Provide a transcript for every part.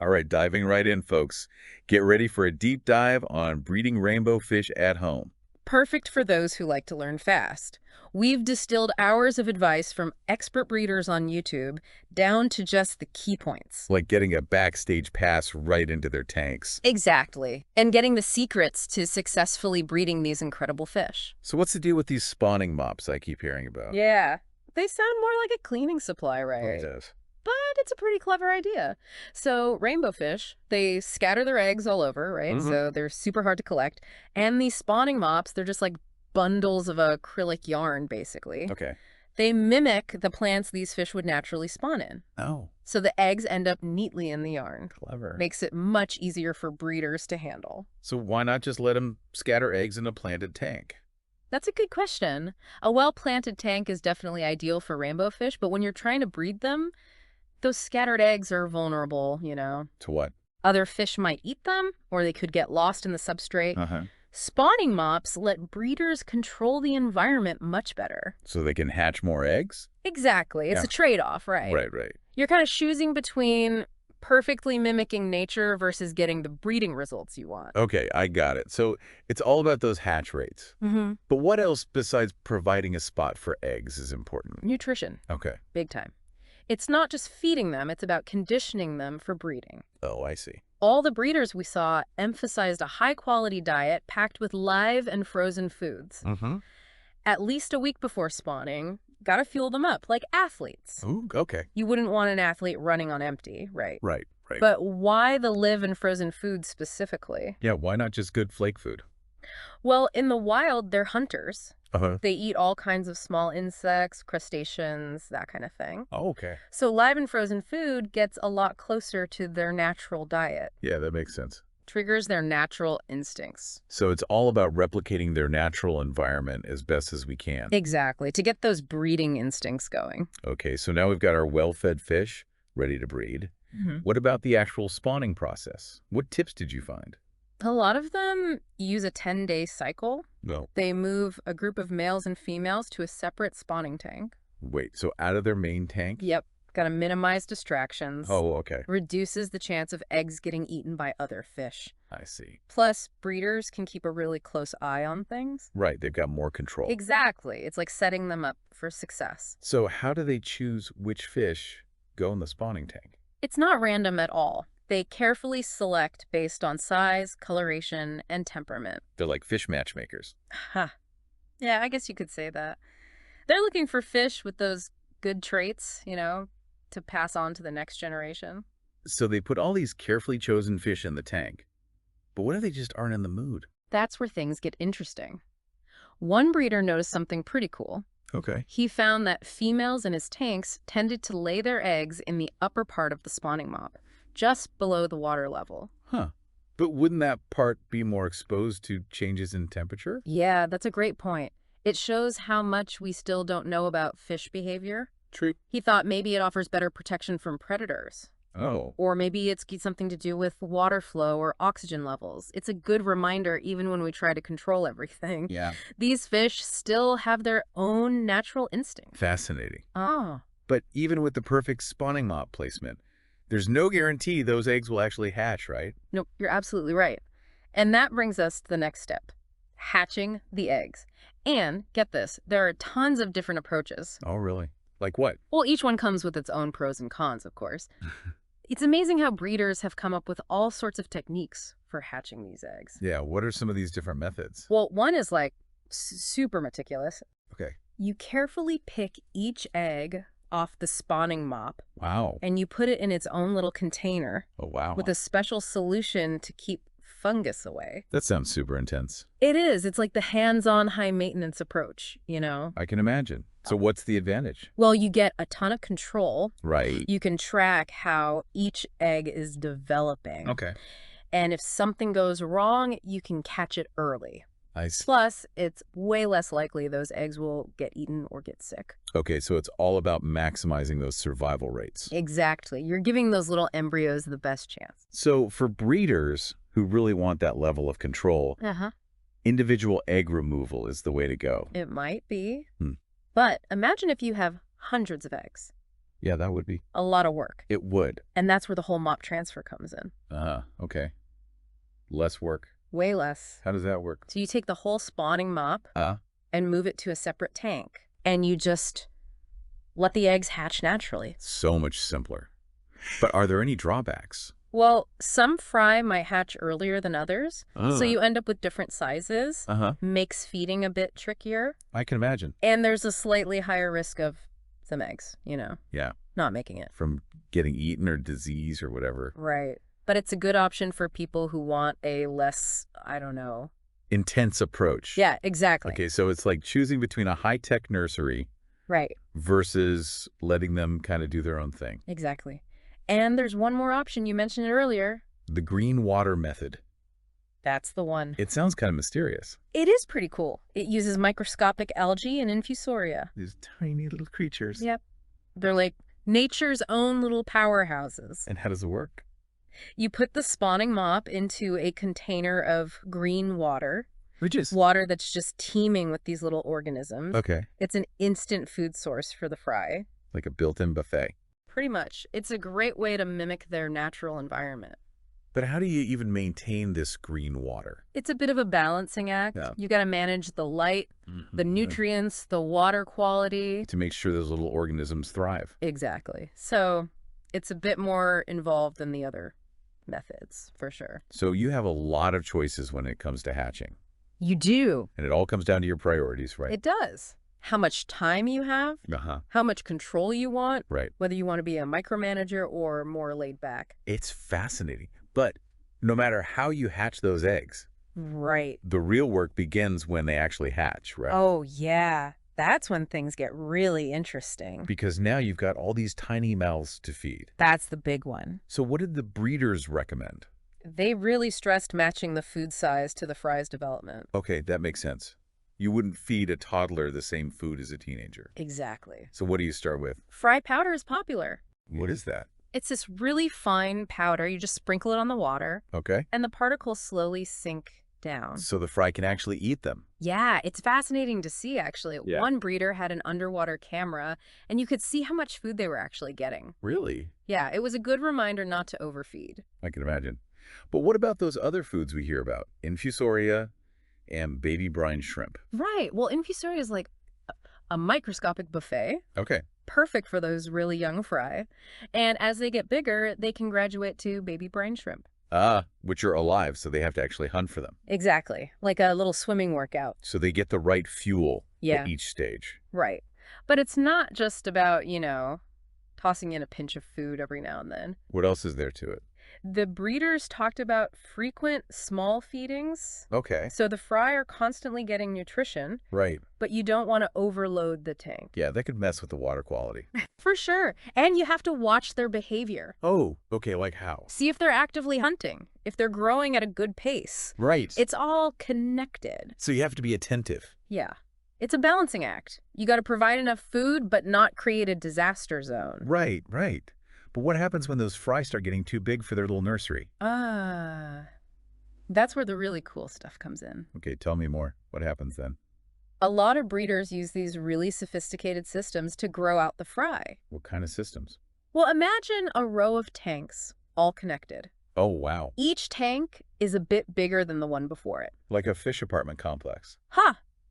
All right, diving right in, folks. Get ready for a deep dive on breeding rainbow fish at home, Perfect for those who like to learn fast. We've distilled hours of advice from expert breeders on YouTube down to just the key points. like getting a backstage pass right into their tanks. Exactly. And getting the secrets to successfully breeding these incredible fish. So what's the deal with these spawning mops I keep hearing about? Yeah. They sound more like a cleaning supply, It right? does. But it's a pretty clever idea. So, rainbow fish, they scatter their eggs all over, right? Mm-hmm. So they're super hard to collect. And these spawning mops, they're just like bundles of acrylic yarn, basically. Okay. They mimic the plants these fish would naturally spawn in. Oh, So the eggs end up neatly in the yarn. clever. Makes it much easier for breeders to handle. So why not just let them scatter eggs in a planted tank? That's a good question. A well-planted tank is definitely ideal for rainbow fish, but when you're trying to breed them, those scattered eggs are vulnerable. To what? Other fish might eat them, or they could get lost in the substrate. Uh-huh. Spawning mops let breeders control the environment much better. So they can hatch more eggs? Exactly. It's Yeah. a trade-off, right? Right. You're kind of choosing between perfectly mimicking nature versus getting the breeding results you want. Okay, I got it. So it's all about those hatch rates. Mm-hmm. But what else besides providing a spot for eggs is important? Nutrition, Okay. big time. It's not just feeding them, it's about conditioning them for breeding. Oh, I see. All the breeders we saw emphasized a high-quality diet packed with live and frozen foods. Mm-hmm. At least a week before spawning, gotta fuel them up, like athletes. Ooh, okay. You wouldn't want an athlete running on empty, right? Right. But why the live and frozen foods specifically? Yeah, why not just good flake food? Well, in the wild, they're hunters. Uh-huh. They eat all kinds of small insects, crustaceans, that kind of thing. Oh, okay. So live and frozen food gets a lot closer to their natural diet, Yeah, that makes sense. triggers their natural instincts. So it's all about replicating their natural environment as best as we can. Exactly, to get those breeding instincts going. Okay, so now we've got our well-fed fish ready to breed. Mhm. What about the actual spawning process? What tips did you find? A lot of them use a 10-day cycle. No. They move a group of males and females to a separate spawning tank. Wait, so out of their main tank? Yep, gotta minimize distractions. Oh, okay. Reduces the chance of eggs getting eaten by other fish. I see. Plus, breeders can keep a really close eye on things. Right, they've got more control. Exactly. It's like setting them up for success. So how do they choose which fish go in the spawning tank? It's not random at all. They carefully select based on size, coloration, and temperament. They're like fish matchmakers. Huh. Yeah, I guess you could say that. They're looking for fish with those good traits, to pass on to the next generation. So they put all these carefully chosen fish in the tank. But what if they just aren't in the mood? That's where things get interesting. One breeder noticed something pretty cool. Okay. He found that females in his tanks tended to lay their eggs in the upper part of the spawning mop, just below the water level. Huh. But wouldn't that part be more exposed to changes in temperature? Yeah, that's a great point. It shows how much we still don't know about fish behavior. True. He thought maybe it offers better protection from predators. Oh. Or maybe it's something to do with water flow or oxygen levels. It's a good reminder even when we try to control everything. Yeah. These fish still have their own natural instincts. Fascinating. Oh. But even with the perfect spawning mop placement, there's no guarantee those eggs will actually hatch, right? Nope, you're absolutely right. And that brings us to the next step, hatching the eggs. And get this, there are tons of different approaches. Oh, really? Like what? Well, each one comes with its own pros and cons, of course. It's amazing how breeders have come up with all sorts of techniques for hatching these eggs. Yeah, what are some of these different methods? Well, one is like super meticulous. Okay. You carefully pick each egg off the spawning mop Wow. and you put it in its own little container Oh, wow. with a special solution to keep fungus away. That sounds super intense. It is. It's like the hands-on high-maintenance approach, I can imagine. So what's the advantage? Well, you get a ton of control. Right. You can track how each egg is developing. Okay. And if something goes wrong, you can catch it early. I see. Plus, it's way less likely those eggs will get eaten or get sick. Okay, so it's all about maximizing those survival rates. Exactly. You're giving those little embryos the best chance. So for breeders who really want that level of control, Uh-huh. individual egg removal is the way to go. It might be. Hmm. But imagine if you have hundreds of eggs. Yeah, that would be. A lot of work. It would. And that's where the whole mop transfer comes in. Okay. Less work. Way less. How does that work? So you take the whole spawning mop and move it to a separate tank. And you just let the eggs hatch naturally. So much simpler. But are there any drawbacks? Well, some fry might hatch earlier than others, so you end up with different sizes. Makes feeding a bit trickier. I can imagine. And there's a slightly higher risk of some eggs, Yeah. not making it. From getting eaten or disease or whatever. Right. But it's a good option for people who want a less, I don't know. Intense approach. Yeah, exactly. Okay, so it's like choosing between a high-tech nursery Right. versus letting them kind of do their own thing. Exactly. And there's one more option. You mentioned it earlier. The green water method. That's the one. It sounds kind of mysterious. It is pretty cool. It uses microscopic algae and infusoria. These tiny little creatures. Yep. They're like nature's own little powerhouses. And how does it work? You put the spawning mop into a container of green water. Which is? Water that's just teeming with these little organisms. Okay. It's an instant food source for the fry. Like a built-in buffet. Pretty much. It's a great way to mimic their natural environment. But how do you even maintain this green water? It's a bit of a balancing act. Yeah. You got to manage the light, the nutrients, the water quality. To make sure those little organisms thrive. Exactly. So it's a bit more involved than the other methods, for sure. So you have a lot of choices when it comes to hatching. You do. And it all comes down to your priorities, right? It does. How much time you have, how much control you want, right. Whether you want to be a micromanager or more laid back. It's fascinating. But no matter how you hatch those eggs, right, the real work begins when they actually hatch, right? Oh, yeah. That's when things get really interesting. Because now you've got all these tiny mouths to feed. That's the big one. So what did the breeders recommend? They really stressed matching the food size to the fry's development. Okay, that makes sense. You wouldn't feed a toddler the same food as a teenager. Exactly. So what do you start with? Fry powder is popular. What is that? It's this really fine powder. You just sprinkle it on the water. Okay. And the particles slowly sink down. So the fry can actually eat them. Yeah, it's fascinating to see, actually. Yeah. One breeder had an underwater camera, and you could see how much food they were actually getting. Really? Yeah, it was a good reminder not to overfeed. I can imagine. But what about those other foods we hear about? Infusoria and baby brine shrimp. Right. Well, infusoria is like a microscopic buffet. Okay. Perfect for those really young fry. And as they get bigger, they can graduate to baby brine shrimp. Which are alive, so they have to actually hunt for them. Exactly. Like a little swimming workout. So they get the right fuel Yeah. at each stage. Right. But it's not just about, tossing in a pinch of food every now and then. What else is there to it? The breeders talked about frequent small feedings. Okay. So the fry are constantly getting nutrition, Right. but you don't want to overload the tank. Yeah, that could mess with the water quality. For sure. And you have to watch their behavior. Oh, okay, like how? See if they're actively hunting, if they're growing at a good pace. Right. It's all connected. So you have to be attentive. Yeah. It's a balancing act. You got to provide enough food, but not create a disaster zone. Right, right. But what happens when those fry start getting too big for their little nursery? That's where the really cool stuff comes in. Okay, tell me more. What happens then? A lot of breeders use these really sophisticated systems to grow out the fry. What kind of systems? Well, imagine a row of tanks, all connected. Oh, wow. Each tank is a bit bigger than the one before it. Like a fish apartment complex.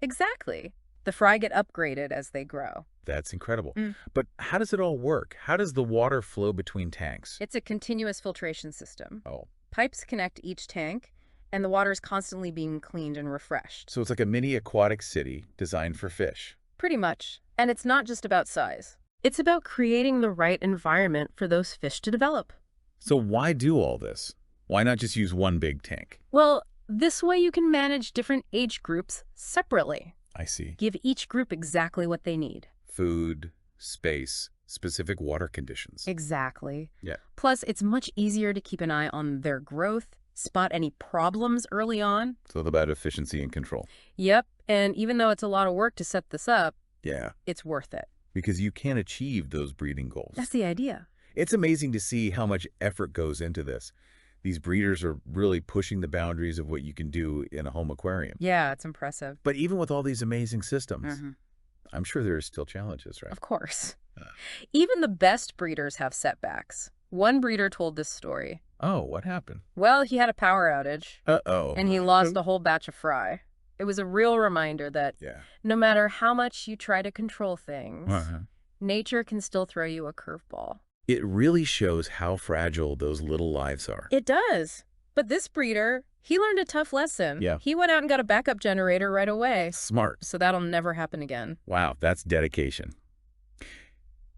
Exactly. The fry get upgraded as they grow. That's incredible. But how does it all work? How does the water flow between tanks? It's a continuous filtration system. Oh. Pipes connect each tank, and the water is constantly being cleaned and refreshed. So it's like a mini aquatic city designed for fish. Pretty much. And it's not just about size. It's about creating the right environment for those fish to develop. So why do all this? Why not just use one big tank? Well, this way you can manage different age groups separately. I see. Give each group exactly what they need. Food, space, specific water conditions. Exactly. Yeah. Plus, it's much easier to keep an eye on their growth, spot any problems early on. So it's about efficiency and control. Yep. And even though it's a lot of work to set this up, Yeah. it's worth it. Because you can achieve those breeding goals. That's the idea. It's amazing to see how much effort goes into this. These breeders are really pushing the boundaries of what you can do in a home aquarium. Yeah, it's impressive. But even with all these amazing systems, I'm sure there are still challenges, right? Of course. Even the best breeders have setbacks. One breeder told this story. Oh, what happened? Well, he had a power outage, Uh-oh. and he lost a whole batch of fry. It was a real reminder that Yeah. no matter how much you try to control things, Uh-huh. nature can still throw you a curveball. It really shows how fragile those little lives are. It does. But this breeder, he learned a tough lesson. Yeah. He went out and got a backup generator right away. Smart. So that'll never happen again. Wow, that's dedication.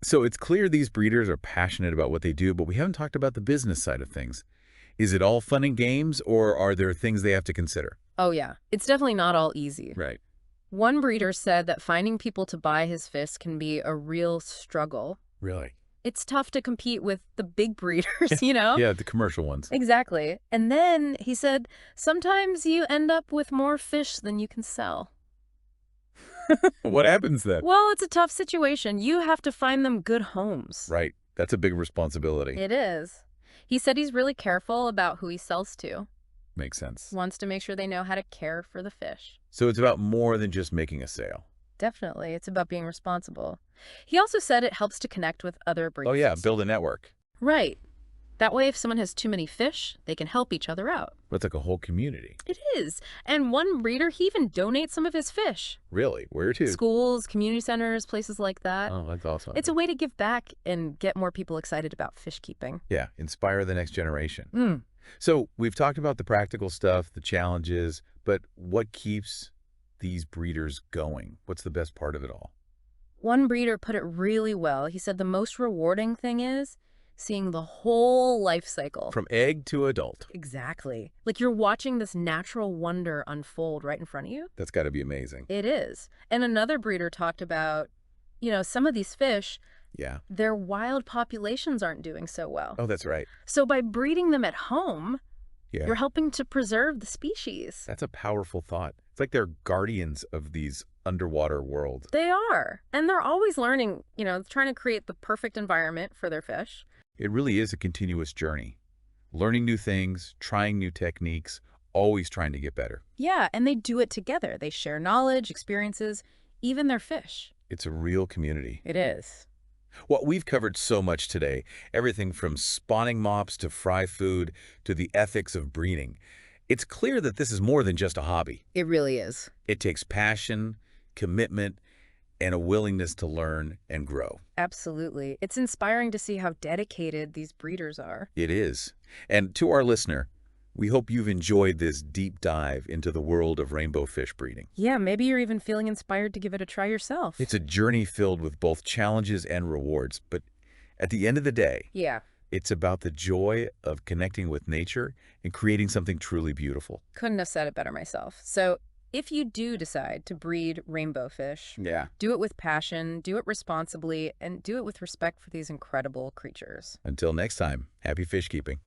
So it's clear these breeders are passionate about what they do, but we haven't talked about the business side of things. Is it all fun and games, or are there things they have to consider? Oh yeah, it's definitely not all easy. Right. One breeder said that finding people to buy his fish can be a real struggle. Really? It's tough to compete with the big breeders, you know? Yeah, the commercial ones. Exactly. And then he said, sometimes you end up with more fish than you can sell. What happens then? Well, it's a tough situation. You have to find them good homes. Right. That's a big responsibility. It is. He said he's really careful about who he sells to. Makes sense. Wants to make sure they know how to care for the fish. So it's about more than just making a sale. Definitely. It's about being responsible. He also said it helps to connect with other breeders. Oh, yeah, build a network. Right. That way, if someone has too many fish, they can help each other out. That's like a whole community. It is. And one breeder, he even donates some of his fish. Really? Where to? Schools, community centers, places like that. Oh, that's awesome. It's a way to give back and get more people excited about fish keeping. Yeah, inspire the next generation. So we've talked about the practical stuff, the challenges, but what keeps these breeders going? What's the best part of it all? One breeder put it really well. He said the most rewarding thing is seeing the whole life cycle. From egg to adult. Exactly. Like you're watching this natural wonder unfold right in front of you. That's got to be amazing. It is. And another breeder talked about, some of these fish, Yeah. their wild populations aren't doing so well. Oh, that's right. So by breeding them at home, Yeah. you're helping to preserve the species. That's a powerful thought. It's like they're guardians of these underwater worlds. They are. And they're always learning, trying to create the perfect environment for their fish. It really is a continuous journey. Learning new things, trying new techniques, always trying to get better. Yeah, and they do it together. They share knowledge, experiences, even their fish. It's a real community. It is. Well, we've covered so much today. Everything from spawning mops to fry food to the ethics of breeding. It's clear that this is more than just a hobby. It really is. It takes passion, commitment, and a willingness to learn and grow. Absolutely. It's inspiring to see how dedicated these breeders are. It is. And to our listener, we hope you've enjoyed this deep dive into the world of rainbow fish breeding. Yeah, maybe you're even feeling inspired to give it a try yourself. It's a journey filled with both challenges and rewards, but at the end of the day, Yeah, it's about the joy of connecting with nature and creating something truly beautiful. couldn't have said it better myself. So if you do decide to breed rainbow fish, Yeah. do it with passion, do it responsibly, and do it with respect for these incredible creatures. Until next time, happy fish keeping.